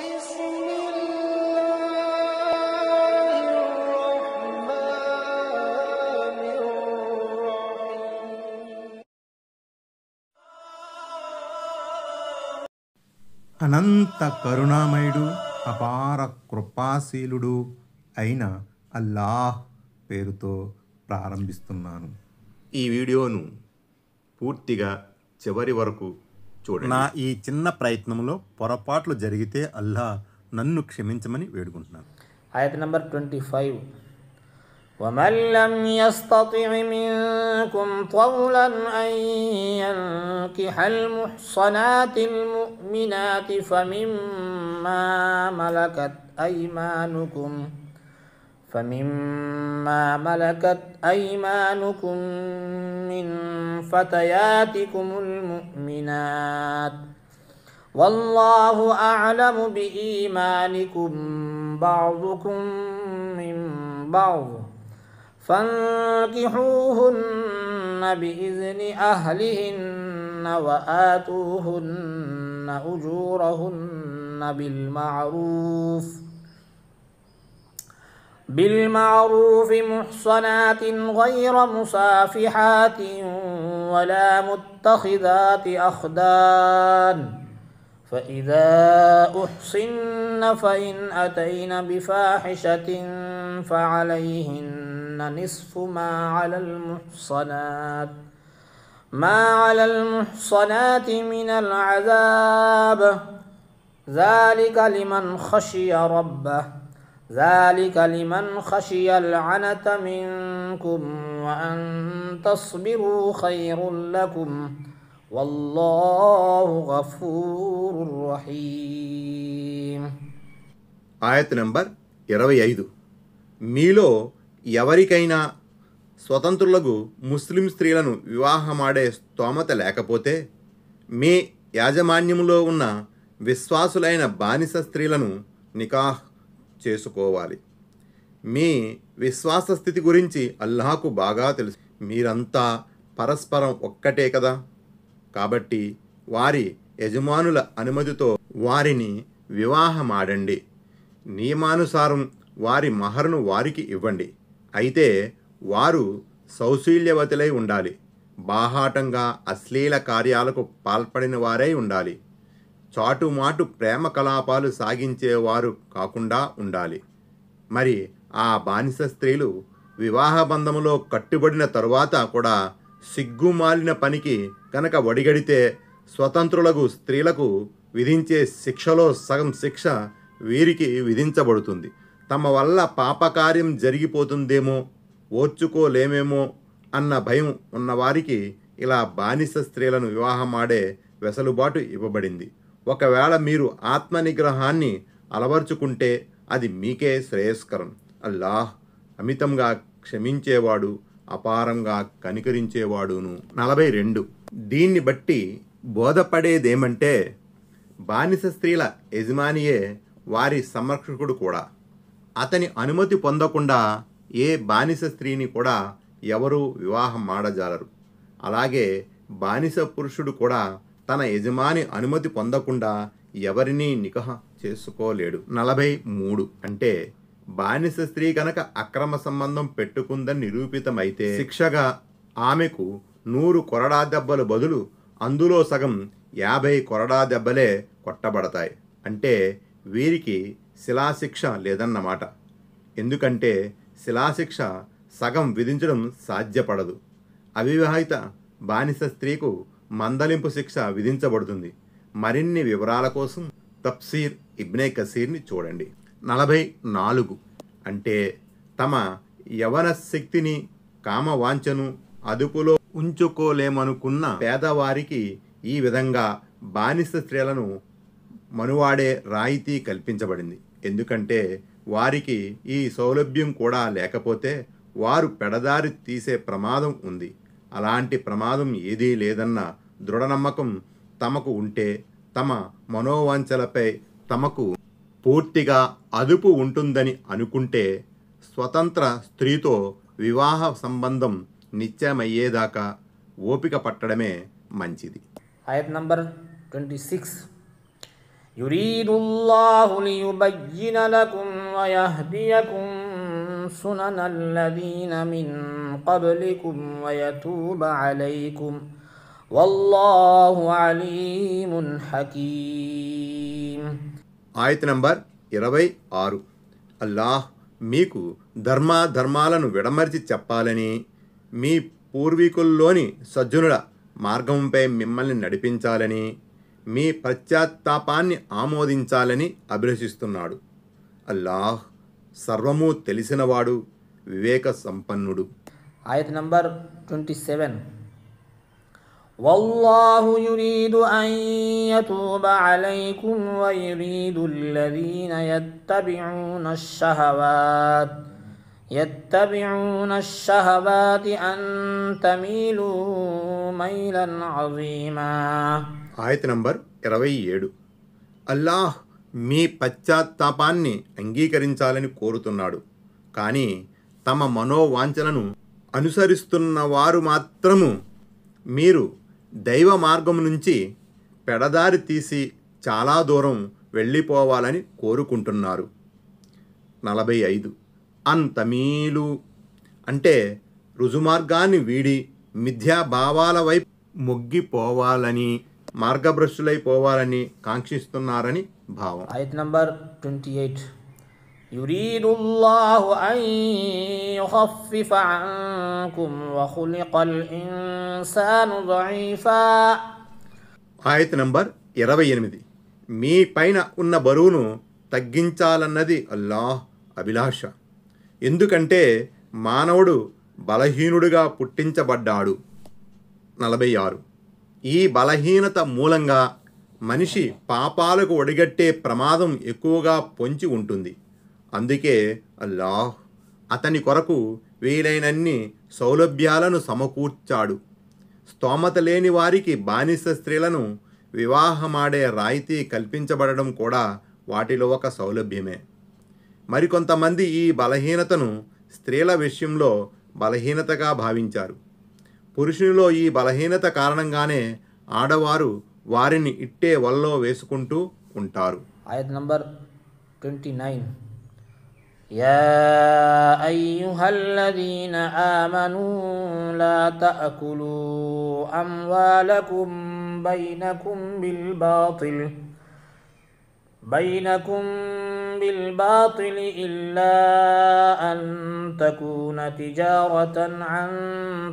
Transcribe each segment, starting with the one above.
అనంత కరుణామయుడు అపార కృపాశీలుడు అయిన అల్లాహ్ పేరుతో ప్రారంభిస్తున్నాను. ఈ వీడియోను పూర్తిగా చివరి వరకు చూడండి. నా ఈ చిన్న ప్రయత్నంలో పొరపాట్లు జరిగితే అల్లాహ్ నన్ను క్షమించమని వేడుకుంటున్నాను. ఆయత నంబర్ 25. ومن لم يستطع منكم طولا أن ينكح المحصنات المؤمنات فمما ملكت أيمانكم من فتياتكم المؤمنات والله أعلم بإيمانكم بعضكم من بعض فانكحوهن بإذن أهلهن وآتوهن أجورهن بالمعروف محصنات غير مصافحات ولا متخذات أخدان فإذا أحصن فإن أتين بفاحشة فعليهن نصف ما على المحصنات من العذاب ذلك لمن خشي العنة منكم وأن تصبروا خير لكم వల్లాహు గఫూరుర్ రహీమ్. ఆయత్ నంబర్ 25. మీలో ఎవరికైనా స్వతంత్రులకు ముస్లిం స్త్రీలను వివాహమాడే స్తోమత లేకపోతే మీ యాజమాన్యంలో ఉన్న విశ్వాసులైన బానిస స్త్రీలను నికాహ్ చేసుకోవాలి. మీ విశ్వాస స్థితి గురించి అల్లాహకు బాగా తెలుసు. మీరంతా పరస్పరం ఒక్కటే కదా. కాబట్టి వారి యజమానుల అనుమతితో వారిని వివాహమాడండి. నియమానుసారం వారి మహరును వారికి ఇవ్వండి. అయితే వారు సౌశీల్యవతులై ఉండాలి. బాహాటంగా అశ్లీల కార్యాలకు పాల్పడిన వారై ఉండాలి. చాటుమాటు ప్రేమ కలాపాలు సాగించేవారు కాకుండా ఉండాలి. మరి ఆ బానిస స్త్రీలు వివాహ బంధములో కట్టుబడిన తరువాత కూడా సిగ్గుమాలిన పనికి కనుక ఒడిగడితే స్వతంత్రులకు స్త్రీలకు విధించే శిక్షలో సగం శిక్ష వీరికి విధించబడుతుంది. తమ వల్ల పాపకార్యం జరిగిపోతుందేమో, ఓర్చుకోలేమేమో అన్న భయం ఉన్నవారికి ఇలా బానిస స్త్రీలను వివాహమాడే వెసులుబాటు ఇవ్వబడింది. ఒకవేళ మీరు ఆత్మనిగ్రహాన్ని అలవర్చుకుంటే అది మీకే శ్రేయస్కరం. అల్లాహ్ అమితంగా క్షమించేవాడు, అపారంగా కనికరించేవాడును. 42. దీన్ని బట్టి బోధపడేదేమంటే బానిస స్త్రీల యజమానియే వారి సంరక్షకుడు కూడా. అతని అనుమతి పొందకుండా ఏ బానిస స్త్రీని కూడా ఎవరూ వివాహం ఆడజాలరు. అలాగే బానిస పురుషుడు కూడా తన యజమాని అనుమతి పొందకుండా ఎవరినీ నికాహ్ చేసుకోలేడు. 43. అంటే బానిస స్త్రీ కనుక అక్రమ సంబంధం పెట్టుకుందని నిరూపితమైతే శిక్షగా ఆమెకు 100 కొరడా దెబ్బలు బదులు అందులో సగం 50 కొరడా దెబ్బలే కొట్టబడతాయి. అంటే వీరికి శిలాశిక్ష లేదన్నమాట. ఎందుకంటే శిలాశిక్ష సగం విధించడం సాధ్యపడదు. అవివాహిత బానిస స్త్రీకు మందలింపు శిక్ష విధించబడుతుంది. మరిన్ని వివరాల కోసం తఫ్సీర్ ఇబ్నే కసీర్ని చూడండి. 44. అంటే తమ యవన శక్తిని, కామవాంఛను అదుపులో ఉంచుకోలేమనుకున్న పేదవారికి ఈ విధంగా బానిస స్త్రీలను మనువాడే రాయితీ కల్పించబడింది. ఎందుకంటే వారికి ఈ సౌలభ్యం కూడా లేకపోతే వారు పెడదారి తీసే ప్రమాదం ఉంది. అలాంటి ప్రమాదం ఏదీ లేదన్న దృఢనమ్మకం తమకు ఉంటే తమ మనోవాంఛలపై తమకు పూర్తిగా అదుపు ఉంటుందని అనుకుంటే స్వతంత్ర స్త్రీతో వివాహ సంబంధం నిశ్చయమయ్యేదాకా ఓపిక పట్టడమే మంచిది. ఆయత్ నంబర్ 26. يريد الله ليبين لكم ويهديكم سنن الذين من قبلكم ويتوب عليكم والله عليم حكيم. ఆయత నంబర్ 26. అల్లాహ్ మీకు ధర్మాలను విడమర్చి చెప్పాలని, మీ పూర్వీకుల్లోని సజ్జనుల మార్గంపై మిమ్మల్ని నడిపించాలని, మీ పశ్చాత్తాపాన్ని ఆమోదించాలని అభిలషిస్తున్నాడు. అల్లాహ్ సర్వము తెలిసినవాడు, వివేక సంపన్నుడు. ఆయత నంబర్ 27. والله يريد أن يتوب عليكم ويريد الذين يتبعون الشهوات أن تميلوا ميلا عظيما. ఆయత నంబర్ 27. అల్లాహ్ మీ పశ్చాత్తాపాన్ని అంగీకరించాలని కోరుతున్నాడు. కానీ తమ మనోవాంఛలను అనుసరిస్తున్న వారు మాత్రము మీరు దైవ మార్గం నుంచి పెడదారి తీసి చాలా దూరం వెళ్ళిపోవాలని కోరుకుంటున్నారు. 45. అంతమీలు అంటే రుజుమార్గాన్ని వీడి మిథ్యాభావాల వైపు మొగ్గిపోవాలని, మార్గభ్రష్టులైపోవాలని కాంక్షిస్తున్నారని భావం. ఆయత నంబర్ 28. يريد الله أن يخفف عنكم وخلق الإنسان ضعيفا. ఆయత నంబర్ 28. మీ పైన ఉన్న బరువును తగ్గించాలన్నది అల్లాహ్ అభిలాష. ఎందుకంటే మానవుడు బలహీనుడిగా పుట్టించబడ్డాడు. 46. ఈ బలహీనత మూలంగా మనిషి పాపాలకు ఒడిగట్టే ప్రమాదం ఎక్కువగా పొంచి ఉంటుంది. అందుకే అల్లాహ్ అతని కొరకు వీలైనన్ని సౌలభ్యాలను సమకూర్చాడు. స్తోమత లేని వారికి బానిస స్త్రీలను వివాహమాడే రాయితీ కల్పించబడడం కూడా వాటిలో ఒక సౌలభ్యమే. మరికొంతమంది ఈ బలహీనతను స్త్రీల విషయంలో బలహీనతగా భావించారు. పురుషునిలో ఈ బలహీనత కారణంగానే ఆడవారు వారిని ఇట్టే వల్లో వేసుకుంటూ ఉంటారు. ఆయత నంబర్ 29. يا أيها الذين آمنوا لا تأكلوا أموالكم بينكم بالباطل إلا أن تكون تجارة عن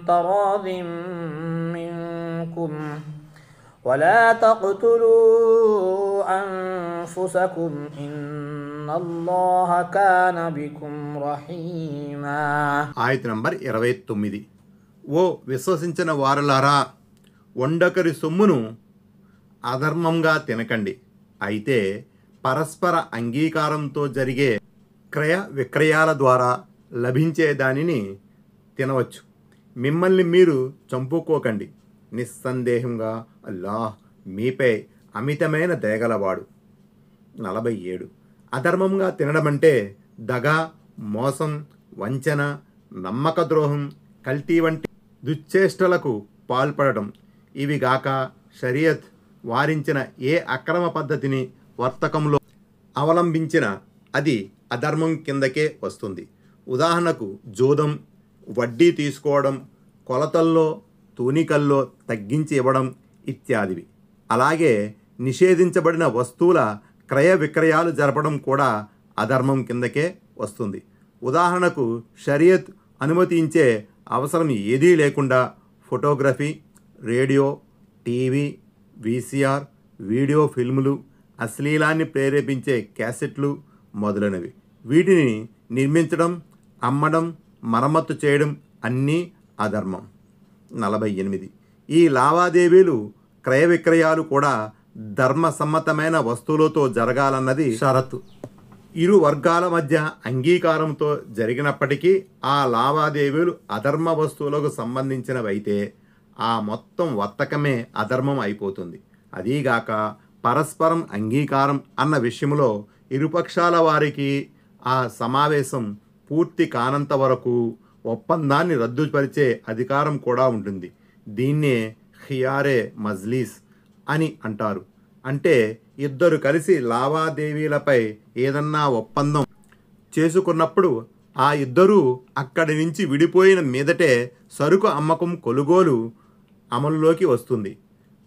تراض منكم ولا تقتلوا أنفسكم إن الله كان بكم رحيما. ఆయత నంబర్ 29. ఓ విశ్వసించిన వారలారా, వండకరి సొమ్మును అధర్మంగా తినకండి. అయితే పరస్పర అంగీకారంతో జరిగే క్రయ విక్రయాల ద్వారా లభించే దానిని తినవచ్చు. మిమ్మల్ని మీరు చంపుకోకండి. నిస్సందేహంగా అల్లాహ్ మీపై అమితమైన దయగలవాడు. 47. అధర్మంగా తినడమంటే దగ, మోసం, వంచన, నమ్మక ద్రోహం, కల్తీ వంటి దుశ్చేష్టలకు పాల్పడటం. ఇవిగాక షరియత్ వారించిన ఏ అక్రమ పద్ధతిని వర్తకంలో అవలంబించిన అది అధర్మం కిందకే వస్తుంది. ఉదాహరణకు జూదం, వడ్డీ తీసుకోవడం, కొలతల్లో తూనికల్లో తగ్గించి ఇవ్వడం ఇత్యాదివి. అలాగే నిషేధించబడిన వస్తువుల క్రయ విక్రయాలు జరపడం కూడా అధర్మం కిందకే వస్తుంది. ఉదాహరణకు షరియత్ అనుమతించే అవసరం ఏదీ లేకుండా photography, radio, TV, VCR, video ఫిల్ములు, అశ్లీలాన్ని ప్రేరేపించే క్యాసెట్లు మొదలైనవి. వీటిని నిర్మించడం, అమ్మడం, మరమ్మతు చేయడం అన్నీ అధర్మం. 48. ఈ లావాదేవీలు, క్రయ విక్రయాలు కూడా ధర్మసమ్మతమైన వస్తువులతో జరగాలన్నది షరతు. ఇరు వర్గాల మధ్య అంగీకారంతో జరిగినప్పటికీ ఆ లావాదేవీలు అధర్మ వస్తువులకు సంబంధించినవైతే ఆ మొత్తం వర్తకమే అధర్మం అయిపోతుంది. అదీగాక పరస్పరం అంగీకారం అన్న విషయంలో ఇరుపక్షాల వారికి ఆ సమావేశం పూర్తి కానంత వరకు ఒప్పందాన్ని రద్దుపరిచే అధికారం కూడా ఉంటుంది. దీన్నే ఖియారే మజ్లీస్ అని అంటారు. అంటే ఇద్దరు కలిసి లావాదేవీలపై ఏదన్నా ఒప్పందం చేసుకున్నప్పుడు ఆ ఇద్దరూ అక్కడి నుంచి విడిపోయిన మీదటే సరుకు అమ్మకం కొనుగోలు అమలులోకి వస్తుంది.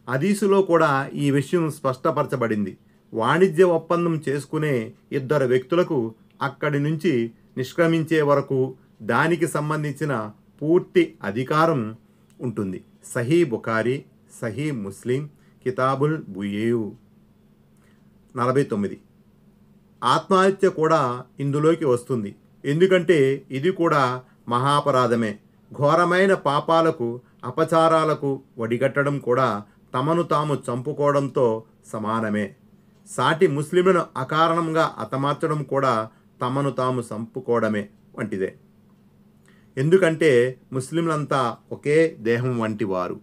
హదీసులో కూడా ఈ విషయం స్పష్టపరచబడింది. వాణిజ్య ఒప్పందం చేసుకునే ఇద్దరు వ్యక్తులకు అక్కడి నుంచి నిష్క్రమించే వరకు దానికి సంబంధించిన పూర్తి అధికారం ఉంటుంది. సహీ బుఖారీ, సహీ ముస్లిం, కితాబుల్ బుయేవ్. 49. ఆత్మహత్య కూడా ఇందులోకి వస్తుంది. ఎందుకంటే ఇది కూడా మహాపరాధమే. ఘోరమైన పాపాలకు, అపచారాలకు వడిగట్టడం కూడా తమను తాము చంపుకోవడంతో సమానమే. సాటి ముస్లింలను అకారణంగా హతమార్చడం కూడా తమను తాము చంపుకోవడమే వంటిదే. ఎందుకంటే ముస్లింలంతా ఒకే దేహం వంటి వారు.